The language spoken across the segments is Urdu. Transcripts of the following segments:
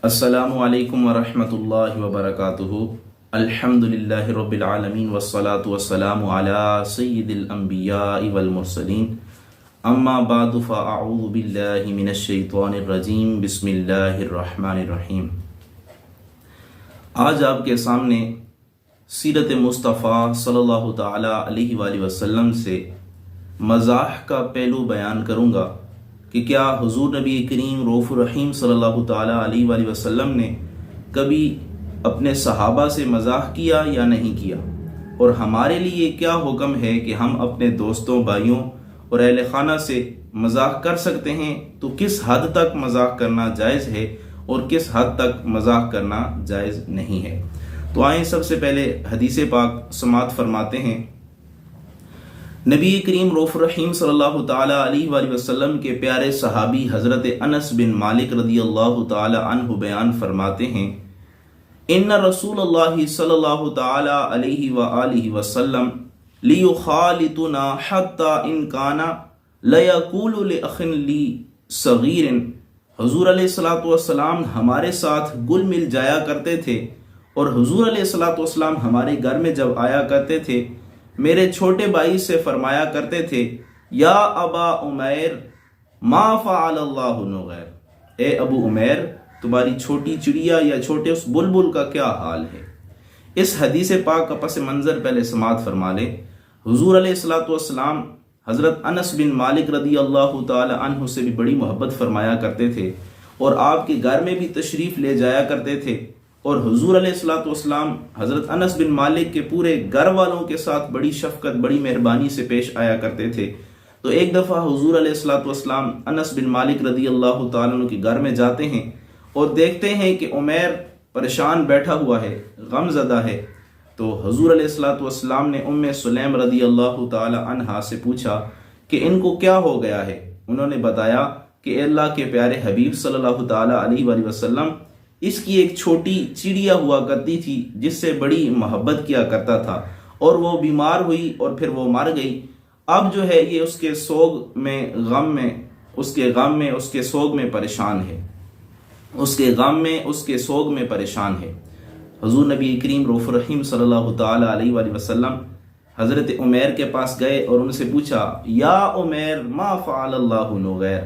السلام علیکم ورحمۃ اللہ وبرکاتہ۔ الحمدللہ رب العالمین والصلاة والسلام علی سید الانبیاء والمرسلین، اما بعد فاعوذ باللہ من الشیطان الرجیم، بسم اللہ الرحمن الرحیم۔ آج آپ کے سامنے سیرت مصطفیٰ صلی اللہ تعالی علیہ وآلہ وسلم سے مزاح کا پہلو بیان کروں گا کہ کیا حضور نبی کریم رؤوف الرحیم صلی اللہ تعالیٰ علیہ وآلہ وسلم نے کبھی اپنے صحابہ سے مزاح کیا یا نہیں کیا، اور ہمارے لیے کیا حکم ہے کہ ہم اپنے دوستوں، بھائیوں اور اہل خانہ سے مزاح کر سکتے ہیں، تو کس حد تک مزاح کرنا جائز ہے اور کس حد تک مزاح کرنا جائز نہیں ہے۔ تو آئیں سب سے پہلے حدیث پاک سماعت فرماتے ہیں۔ نبی کریم رؤوف الرحیم صلی اللہ تعالی علیہ وآلہ وسلم کے پیارے صحابی حضرت انس بن مالک رضی اللہ تعالی عنہ بیان فرماتے ہیں، ان رسول اللہ صلی اللہ تعالی علیہ وآلہ وسلم لیخالطنا حتی ان کان لیقول لأخ لی صغیر، حضور علیہ الصلوۃ والسلام ہمارے ساتھ گل مل جایا کرتے تھے، اور حضور علیہ الصلوۃ والسلام ہمارے گھر میں جب آیا کرتے تھے میرے چھوٹے بھائی سے فرمایا کرتے تھے، یا ابا عمیر ما فعل اللہ نغیر، اے ابو عمیر تمہاری چھوٹی چڑیا یا چھوٹے اس بلبل کا کیا حال ہے۔ اس حدیث پاک کا پس منظر پہلے سماعت فرما لیں۔ حضور علیہ الصلوۃ والسلام حضرت انس بن مالک رضی اللہ تعالی عنہ سے بھی بڑی محبت فرمایا کرتے تھے، اور آپ کے گھر میں بھی تشریف لے جایا کرتے تھے، اور حضور علیہ الصلوۃ والسلام حضرت انس بن مالک کے پورے گھر والوں کے ساتھ بڑی شفقت، بڑی مہربانی سے پیش آیا کرتے تھے۔ تو ایک دفعہ حضور علیہ الصلوۃ والسلام انس بن مالک رضی اللہ تعالیٰ عنہ کے گھر میں جاتے ہیں اور دیکھتے ہیں کہ عمیر پریشان بیٹھا ہوا ہے، غم زدہ ہے۔ تو حضور علیہ الصلوۃ والسلام نے ام سلیم رضی اللہ تعالی عنہا سے پوچھا کہ ان کو کیا ہو گیا ہے۔ انہوں نے بتایا کہ اللہ کے پیارے حبیب صلی اللہ تعالی علیہ وآلہ وسلم اس کی ایک چھوٹی چڑیا ہوا کرتی تھی جس سے بڑی محبت کیا کرتا تھا، اور وہ بیمار ہوئی اور پھر وہ مر گئی۔ اب جو ہے یہ اس کے سوگ میں، غم میں، اس کے غم میں، اس کے سوگ میں پریشان ہے، اس کے غم میں، اس کے سوگ میں پریشان ہے۔ حضور نبی کریم رؤوف الرحیم صلی اللہ تعالی علیہ وآلہ وسلم حضرت عمیر کے پاس گئے اور ان سے پوچھا، یا عمیر ما فعل اللہ نغیر،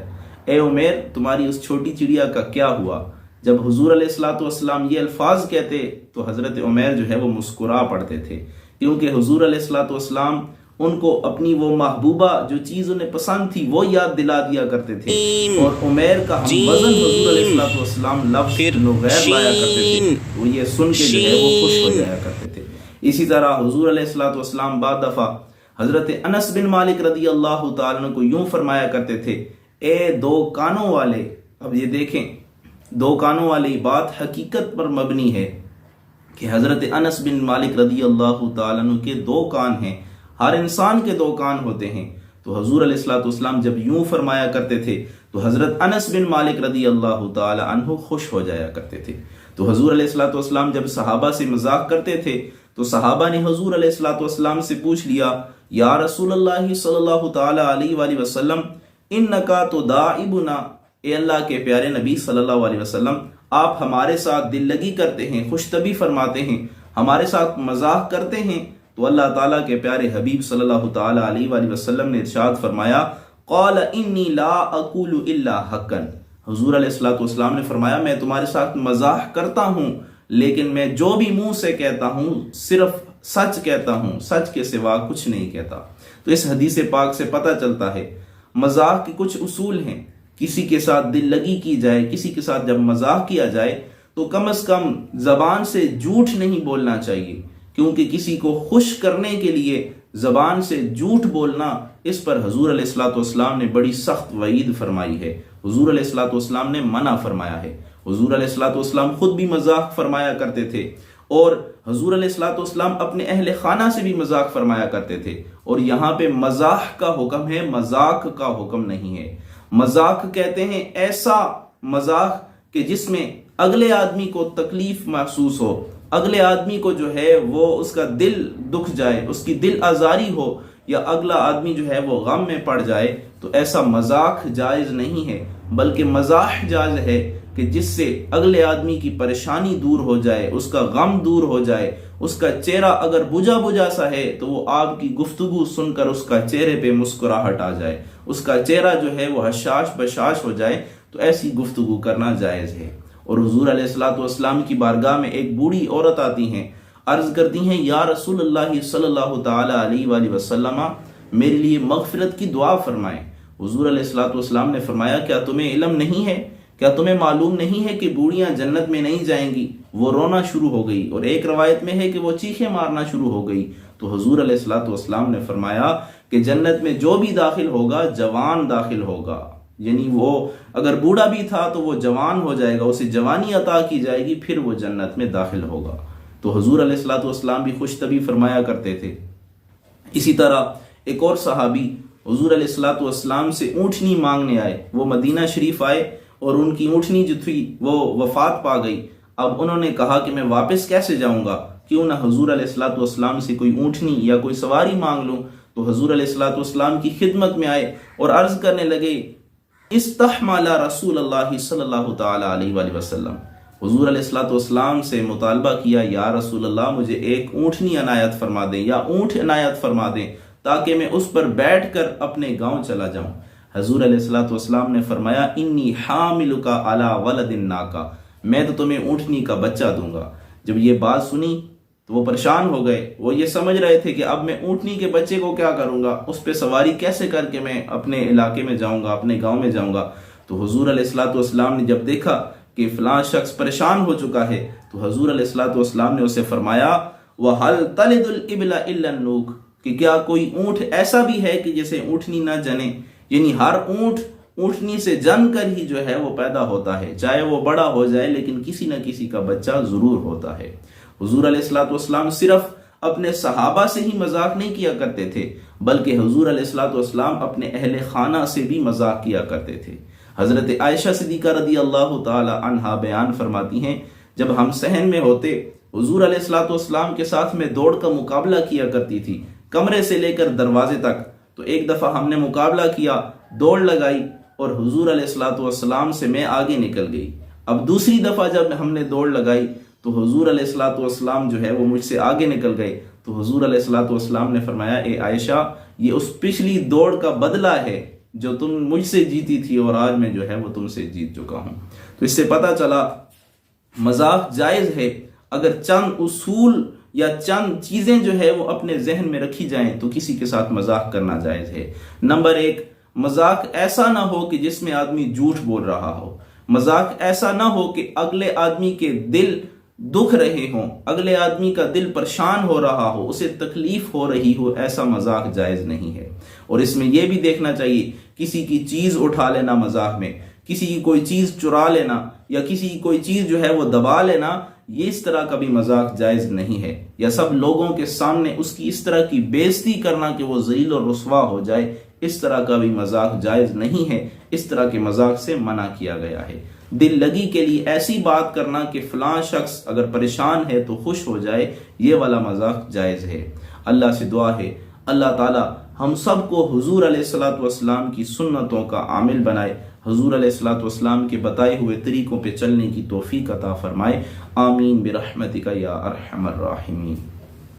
اے عمیر تمہاری اس چھوٹی چڑیا کا کیا ہوا۔ جب حضور علیہ الصلوۃ والسلام یہ الفاظ کہتے تو حضرت عمیر جو ہے وہ مسکرا پڑتے تھے، کیونکہ حضور علیہ الصلوۃ والسلام ان کو اپنی وہ محبوبہ جو چیز انہیں پسند تھی وہ یاد دلا دیا کرتے تھے، اور عمیر کا ہم وزن حضور علیہ الصلوۃ والسلام لفظ نغیر لایا کرتے تھے، وہ یہ سن کے جو ہے وہ خوش ہو جایا کرتے تھے۔ اسی طرح حضور علیہ الصلوۃ والسلام بعد دفعہ حضرت انس بن مالک رضی اللہ تعالیٰ عنہ کو یوں فرمایا کرتے تھے، اے دو کانوں والے۔ اب یہ دیکھیں، دو کانوں والی بات حقیقت پر مبنی ہے کہ حضرت انس بن مالک رضی اللہ تعالیٰ عنہ کے دو کان ہیں، ہر انسان کے دو کان ہوتے ہیں۔ تو حضور علیہ الصلوۃ والسلام جب یوں فرمایا کرتے تھے تو حضرت انس بن مالک رضی اللہ تعالیٰ عنہ خوش ہو جایا کرتے تھے۔ تو حضور علیہ الصلوۃ والسلام جب صحابہ سے مذاق کرتے تھے تو صحابہ نے حضور علیہ الصلوۃ والسلام سے پوچھ لیا، یا رسول اللہ صلی اللہ تعالیٰ علیہ وآلہ وسلم انکا تداعبنا، اے اللہ کے پیارے نبی صلی اللہ علیہ وسلم آپ ہمارے ساتھ دل لگی کرتے ہیں، خوش طبی فرماتے ہیں، ہمارے ساتھ مزاح کرتے ہیں۔ تو اللہ تعالیٰ کے پیارے حبیب صلی اللہ تعالی علیہ وآلہ وسلم نے ارشاد فرمایا، قال انی لا اقول الا حقا، حضور علیہ الصلوۃ والسلام نے فرمایا میں تمہارے ساتھ مزاح کرتا ہوں، لیکن میں جو بھی منہ سے کہتا ہوں صرف سچ کہتا ہوں، سچ کے سوا کچھ نہیں کہتا۔ تو اس حدیث پاک سے پتہ چلتا ہے مزاح کے کچھ اصول ہیں۔ کسی کے ساتھ دل لگی کی جائے، کسی کے ساتھ جب مزاح کیا جائے تو کم از کم زبان سے جھوٹ نہیں بولنا چاہیے، کیونکہ کسی کو خوش کرنے کے لیے زبان سے جھوٹ بولنا، اس پر حضور علیہ الصلوۃ والسلام نے بڑی سخت وعید فرمائی ہے، حضور علیہ الصلوۃ والسلام نے منع فرمایا ہے۔ حضور علیہ الصلوۃ والسلام خود بھی مذاق فرمایا کرتے تھے، اور حضور علیہ الصلوۃ والسلام اپنے اہل خانہ سے بھی مذاق فرمایا کرتے تھے، اور یہاں پہ مزاح کا حکم ہے، مذاق کا حکم نہیں ہے۔ مذاق کہتے ہیں ایسا مذاق کہ جس میں اگلے آدمی کو تکلیف محسوس ہو، اگلے آدمی کو جو ہے وہ اس کا دل دکھ جائے، اس کی دل آزاری ہو، یا اگلا آدمی جو ہے وہ غم میں پڑ جائے، تو ایسا مذاق جائز نہیں ہے، بلکہ مزاح جائز ہے کہ جس سے اگلے آدمی کی پریشانی دور ہو جائے، اس کا غم دور ہو جائے، اس کا چہرہ اگر بجھا بجھا سا ہے تو وہ آپ کی گفتگو سن کر اس کا چہرے پہ مسکراہٹ آ جائے، اس کا چہرہ جو ہے وہ حشاش بشاش ہو جائے، تو ایسی گفتگو کرنا جائز ہے۔ اور حضور علیہ الصلوۃ والسلام کی بارگاہ میں ایک بوڑھی عورت آتی ہیں، عرض کرتی ہیں یا رسول اللہ صلی اللہ تعالی علیہ وآلہ وسلم، میرے لیے مغفرت کی دعا فرمائیں۔ حضور علیہ الصلوۃ والسلام نے فرمایا کیا تمہیں علم نہیں ہے، کیا تمہیں معلوم نہیں ہے کہ بوڑھیاں جنت میں نہیں جائیں گی؟ وہ رونا شروع ہو گئی، اور ایک روایت میں ہے کہ وہ چیخیں مارنا شروع ہو گئی۔ تو حضور علیہ الصلوۃ والسلام نے فرمایا کہ جنت میں جو بھی داخل ہوگا جوان داخل ہوگا، یعنی وہ اگر بوڑھا بھی تھا تو وہ جوان ہو جائے گا، اسے جوانی عطا کی جائے گی، پھر وہ جنت میں داخل ہوگا۔ تو حضور علیہ الصلوۃ والسلام بھی خوش طبع فرمایا کرتے تھے۔ اسی طرح ایک اور صحابی حضور علیہ الصلوۃ والسلام سے اونٹنی مانگنے آئے، وہ مدینہ شریف آئے اور ان کی اونٹنی جو تھی وہ وفات پا گئی۔ اب انہوں نے کہا کہ میں واپس کیسے جاؤں گا، کیوں نہ حضور علیہ الصلوۃ والسلام سے کوئی اونٹنی یا کوئی سواری مانگ لوں۔ تو حضور علیہ الصلوۃ والسلام کی خدمت میں آئے اور عرض کرنے لگے استحمل رسول اللہ صلی اللہ تعالی علیہ وآلہ وسلم، حضور علیہ الصلوۃ والسلام سے مطالبہ کیا یا رسول اللہ مجھے ایک اونٹنی عنایت فرما دیں یا اونٹ عنایت فرما دیں تاکہ میں اس پر بیٹھ کر اپنے گاؤں چلا جاؤں۔ حضور علیہ الصلوۃ والسلام نے فرمایا انی حاملک علی ولد ناقہ، میں تو تمہیں اونٹنی کا بچہ دوں گا۔ جب یہ بات سنی تو وہ پریشان ہو گئے، وہ یہ سمجھ رہے تھے کہ اب میں اونٹنی کے بچے کو کیا کروں گا، اس پہ سواری کیسے کر کے میں اپنے علاقے میں جاؤں گا، اپنے گاؤں میں جاؤں گا۔ تو حضور علیہ الصلوۃ والسلام نے جب دیکھا کہ فلاں شخص پریشان ہو چکا ہے تو حضور علیہ الصلوۃ والسلام نے اسے فرمایا وَهَلْ تَلِدُ الْإِبْلَ إِلَّا النُّوقُ، کہ کیا کوئی اونٹ ایسا بھی ہے کہ جسے اونٹنی نہ جنے، یعنی ہر اونٹ اونٹنی سے جن کر ہی جو ہے وہ پیدا ہوتا ہے، چاہے وہ بڑا ہو جائے لیکن کسی نہ کسی کا بچہ ضرور ہوتا ہے۔ حضور علیہ الصلوۃ والسلام صرف اپنے صحابہ سے ہی مذاق نہیں کیا کرتے تھے بلکہ حضور علیہ الصلوۃ والسلام اپنے اہل خانہ سے بھی مذاق کیا کرتے تھے۔ حضرت عائشہ صدیقہ رضی اللہ تعالی عنہا بیان فرماتی ہیں جب ہم صحن میں ہوتے حضور علیہ الصلوۃ والسلام کے ساتھ میں دوڑ کا مقابلہ کیا کرتی تھی، کمرے سے لے کر دروازے تک۔ تو ایک دفعہ ہم نے مقابلہ کیا، دوڑ لگائی اور حضور علیہ الصلوۃ والسلام سے میں آگے نکل گئی۔ اب دوسری دفعہ جب ہم نے دوڑ لگائی تو حضور علیہ الصلوۃ والسلام جو ہے وہ مجھ سے آگے نکل گئے۔ تو حضور علیہ الصلوۃ والسلام نے فرمایا اے عائشہ یہ اس پچھلی دوڑ کا بدلہ ہے جو تم مجھ سے جیتی تھی اور آج میں جو ہے وہ تم سے جیت چکا ہوں۔ تو اس سے پتہ چلا مذاق جائز ہے اگر چند اصول یا چند چیزیں جو ہے وہ اپنے ذہن میں رکھی جائیں تو کسی کے ساتھ مذاق کرنا جائز ہے۔ نمبر ایک، مذاق ایسا نہ ہو کہ جس میں آدمی جھوٹ بول رہا ہو، مذاق ایسا نہ ہو کہ اگلے آدمی کے دل دکھ رہے ہوں، اگلے آدمی کا دل پریشان ہو رہا ہو، اسے تکلیف ہو رہی ہو، ایسا مذاق جائز نہیں ہے۔ اور اس میں یہ بھی دیکھنا چاہیے کسی کی چیز اٹھا لینا مذاق میں، کسی کی کوئی چیز چرا لینا یا کسی کی کوئی چیز جو ہے وہ دبا لینا، یہ اس طرح کا بھی مذاق جائز نہیں ہے۔ یا سب لوگوں کے سامنے اس کی اس طرح کی بےزتی کرنا کہ وہ ذلیل اور رسوا ہو جائے، اس طرح کا بھی مذاق جائز نہیں ہے۔ اس طرح کے مذاق سے منع کیا گیا ہے۔ دل لگی کے لیے ایسی بات کرنا کہ فلاں شخص اگر پریشان ہے تو خوش ہو جائے، یہ والا مذاق جائز ہے۔ اللہ سے دعا ہے اللہ تعالی ہم سب کو حضور علیہ الصلوۃ والسلام کی سنتوں کا عامل بنائے، حضور علیہ الصلوۃ والسلام کے بتائے ہوئے طریقوں پہ چلنے کی توفیق عطا فرمائے۔ آمین برحمتک یا ارحم الراحمین۔